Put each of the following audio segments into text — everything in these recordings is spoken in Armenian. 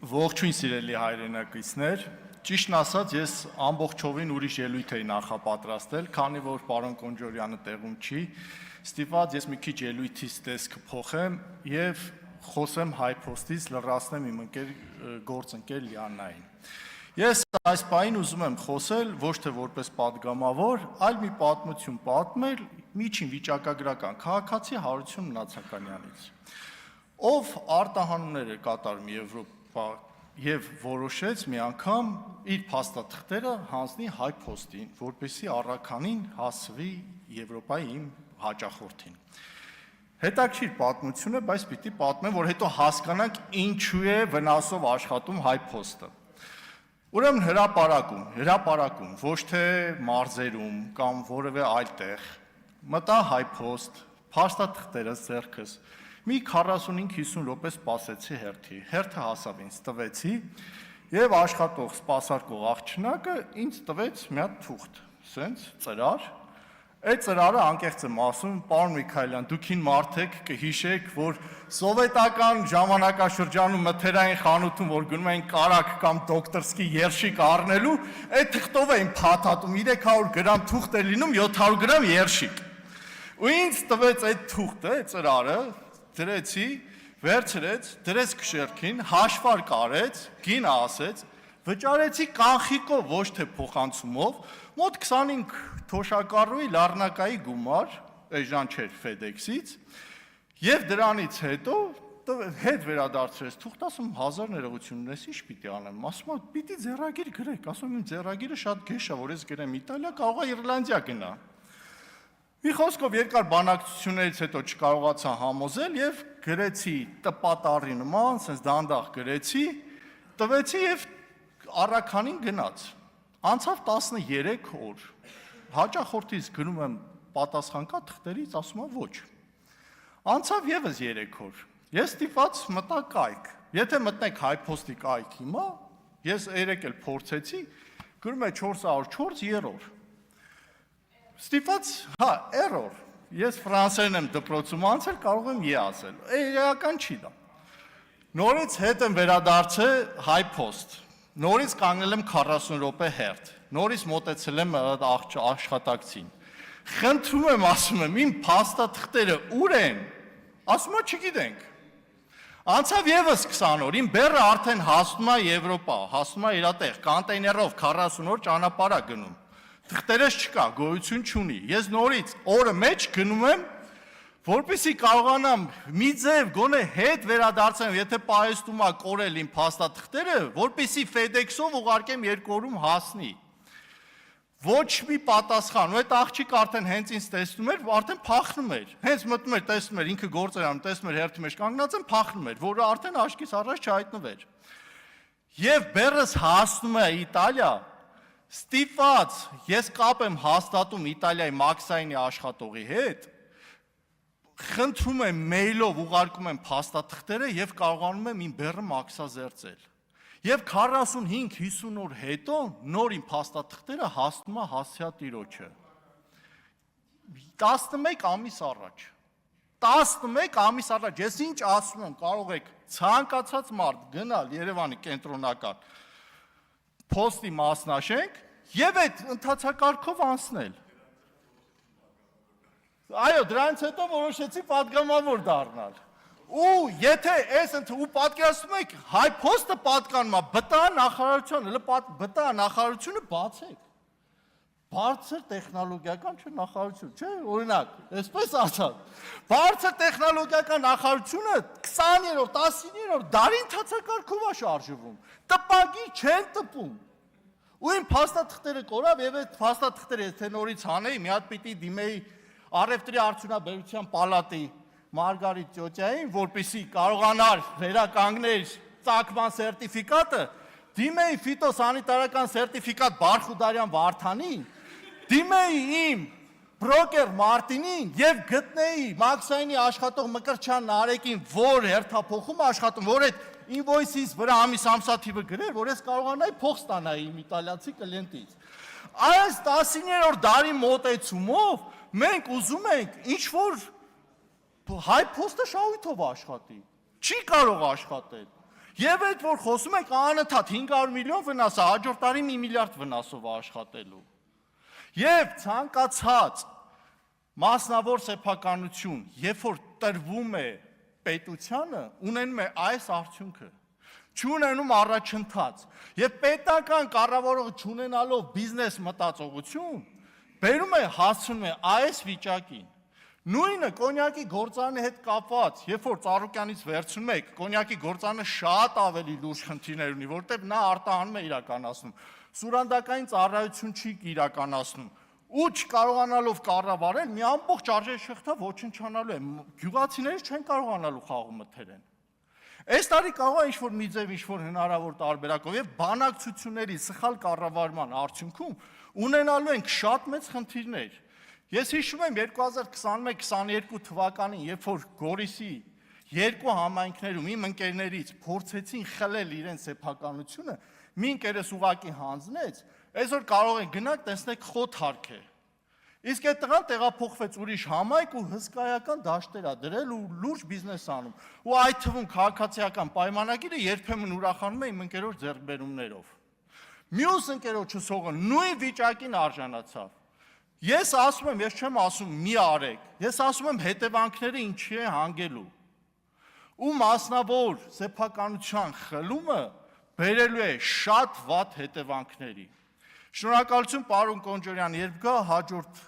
Ողջույն սիրելի հայրենակիցներ, ճիշտն ասած ես ամբողջովին ուրիշ ելույթ էի նախապատրաստել, քանի որ պարոն Կոնջորյանը տեղում չի, ստիպված ես մի քիչ ելույթից տեսքը փոխեմ եւ խոսեմ HiPost-ից, լրացնեմ իմ գործընկեր Լիաննային։ Ես այս պահին ուզում եմ խոսել ոչ թե որպես падգամավոր, այլ մի պատմություն պատմել միջին վիճակագրական քաղաքացի Հարություն Մնացականյանից, ով արտահանումներ է կատարում Եվրոպա եւ որոշեց մի անգամ իր փաստաթղթերը հանձնի HiPost-ին, որպեսզի առաքանին հասվի Եվրոպայի իմ հաճախորդին։ Հետաքրքիր պատմություն է, բայց պիտի պատմեմ, որ հետո հասկանանք ինչու է վնասով աշխատում HiPost-ը։ Ուրեմն հրապարակում, ոչ թե մարզերում կամ որևէ այլ տեղ, մտա HiPost, փաստաթղթերս ձեռքս, մի 45-50 րոպե սպասեցի հերթի, հերթը հասավ ինձ տվեցի եւ աշխատող սպասարկող աղջնակը ինձ տվեց մի հատ թուղթ, սենց ծրար, այդ ծրարը անկեղծ եմ ասում, պարոն Միքայելյան, դուք ին մարդ եք կհիշեք, որ սովետական ժամանակաշրջանում մթերային խանութում, որ գնում էին կարակ կամ դոկտորսկի երշիկ առնելու, այդ թղթով էին փաթաթում 300 գրամ թուղթ է լինում 700 գրամ երշիկ։ Ու ինձ տվեց այդ թուղթը, այդ ծրարը, դրեցի, վերցրեց, դրեց քշերքին, հաշվար կարեց, գինը ասեց, վճարեցի կանխիկով, ոչ թե փոխանցումով, մոտ 25 թոշակառուի լառնակայի գումար, այժմ չէր FedEx-ից, եւ դրանից հետո հետ վերադարձրեց թուղթ, ասում 1000 ներողություն ունես, ինչ պիտի անեմ, ասում պիտի ձեռագիր գրեք, ասում իմ ձեռագիրը շատ գեշ է, որ ես գրեմ Իտալիա, կարող է Իռլանդիա գնա։ Մի խոսքով երկար բանակցություններից հետո չկարողացա համոզել եւ գրեցի տպատարի նման, ասես դանդաղ գրեցի, տվեցի եւ առաքանին գնաց։ Անցավ 13 օր։ Հաճախորդից գնում եմ պատասխան կա թղթերից, ասում է ոչ։ Անցավ եւս 3 օր։ Ես ստիպված մտա կայք։ Եթե մտնեք HiPost-ի կայք հիմա, ես երեք էլ փորձեցի, գրում է 404 երրորդ։ Ստիպված, error, ես ֆրանսերեն եմ դպրոցում անցել, կարող եմ ասել, իրական չի դա։ Նորից հետ եմ վերադարձել HiPost, նորից կանգնել եմ 40 րոպե հերթ, նորից մոտեցել եմ աշխատակցին, խնդրում եմ, ասում եմ, իմ փաստաթղթերը ուր են, ասում եմ չգիտենք, անցավ եւս 20 օր, իմ բեռը արդեն հասնում է Եվրոպա, հասնում է իր տեղ, կոնտեյներով 40 օր ճանապարհ է գնում, թղթերս չկա, գոյություն չունի, ես նորից օրը մեջ գնում եմ, որպեսզի կարողանամ մի ձև գոնե հետ վերադարձեմ, եթե պահեստում է կորել իմ փաստաթղթերը, որպեսզի FedEx-ով ուղարկեմ 2 օրում հասնի։ Ոչ մի պատասխան, ու այդ աղջիկը արդեն հենց ինձ տեսնում էր, արդեն փախնում էր, հենց մտնում էր, տեսնում էր, ինքը գործ էր անում, տեսնում էր հերթի մեջ կանգնած եմ, փախնում էր, որը արդեն աչքից առաջ չհայտնվեր։ Եվ բեռս հասնում է Իտալիա, ստիպված, ես կապ եմ հաստատում Իտալիայի Մաքսայինի աշխատողի հետ, խնդրում եմ մեյլով ուղարկում եմ փաստաթղթերը եւ կարողանում եմ իմ բեռը մաքսազերծել։ Եվ 45-50 օր հետո նոր իմ փաստաթղթերը հասնում է հասցեա տիրոջը։ 11 ամիս առաջ։ 11 ամիս առաջ, ես ինչ ասում եմ, կարող եք ցանկացած մարդ գնալ Երևանի կենտրոնական փոստի մասնաշենք եւ այդ ընթացակարգով անցնել։ Այո, դրանից հետո որոշեցի падգամավոր դառնալ։ Ու եթե ու պատկերացնում եք, HiPost-ը պատկանում է ԲՏԱ նախարարությանը, ԲՏԱ նախարարությունը բացեք։ Բարձր տեխնոլոգիական չէ նախարարություն, չէ, օրինակ, այսպես ասած։ Բարձր տեխնոլոգիական նախարարությունը 20-րդ, 19-րդ դարի ընթացակարգով է շարժվում։ Տպագի չեն տպում։ Ու իմ փաստաթղթերը կորավ եւ այդ փաստաթղթերը եթե նորից հանեի, մի հատ պիտի դիմեի Առևտրի արդյունաբերության պալատի Մարգարիտ Տյոտյային, որպեսզի կարողանար վերականգնել ծագման սերտիֆիկատը, դիմեի ֆիտոսանիտարական սերտիֆիկատ Բարխուդարյան Վարդանին, դիմեի իմ բրոկեր Մարտինին եւ գտնեի Մաքսայինի աշխատող Մկրտչյան Նարեկին, որ հերթափոխում աշխատում, որ այդ ինվոյսից վրա ամսաթիվը գրեր, որ ես կարողանայի փող ստանայի իմ իտալիացի կլիենտից։ Այս 19-րդ դարի մոտեցումով մենք ուզում ենք ինչ-որ HiPost-ը շահույթով աշխատի, չի կարող աշխատել։ Եվ այդ որ խոսում եք անընդհատ 500 միլիոն վնաս է, հաջորդ տարի 1 միլիարդ վնասով է աշխատելու։ Եվ ցանկացած մասնավոր սեփականություն, երբ որ տրվում է պետությանը, ունենում է այս արդյունքը, չունենում առաջընթաց, եւ պետական կառավարողը չունենալով բիզնես մտածողություն, բերում է հասցնում է այս վիճակին։ Նույնը կոնյակի գործարանի հետ կապված, երբ որ Ծառուկյանից վերցնում եք, կոնյակի գործարանը շատ ավելի լուրջ խնդիրներ ունի, որտեղ նա արտահանում է իրականացնում, սուրանդակային ծառայություն չի իրականացնում, ու չկարողանալով կառավարել, մի ամբողջ արժեշղթա ոչնչանալու է, գյուղացիները չեն կարողանալու խաղում մթերեն։ Այս տարի կարող է ինչ-որ մի ձև, ինչ-որ հնարավոր տարբերակով եւ բանակցությունների սխալ կառավարման արդյունքում ունենալու ենք շատ մեծ խնդիրներ։ Ես հիշում եմ 2021-22 թվականին, երբ որ Գորիսի երկու համայնքներում իմ ընկերներից փորձեցին խլել իրենց սեփականությունը, մի ընկերս ուղակի հանձնեց, այսօր կարող եք գնալ, տեսնեք խոտ հարկ է։ Իսկ այդ տղան տեղափոխվեց ուրիշ համայնք ու հսկայական դաշտեր ա դրել ու լուրջ բիզնես անում։ Ու այդ թվում քաղաքացիական պայմանագիրը երբեմն ուրախանում է իմ ընկերոջ ձեռքբերումներով։ Մյուս ընկերոջս հողը նույն վիճակին արժանացավ։ Ես ասում եմ, ես չեմ ասում մի արեք, ես ասում եմ հետևանքները ինչի է հանգելու։ Ու մասնավոր սեփականության խլումը բերելու է շատ վատ հետևանքների։ Շնորհակալություն պարոն Կոնջարյան, երբ գա հաջորդ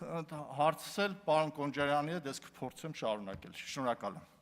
հարցս էլ պարոն Կոնջարյանի հետ ես կփորձեմ շարունակել։ Շնորհակալ եմ։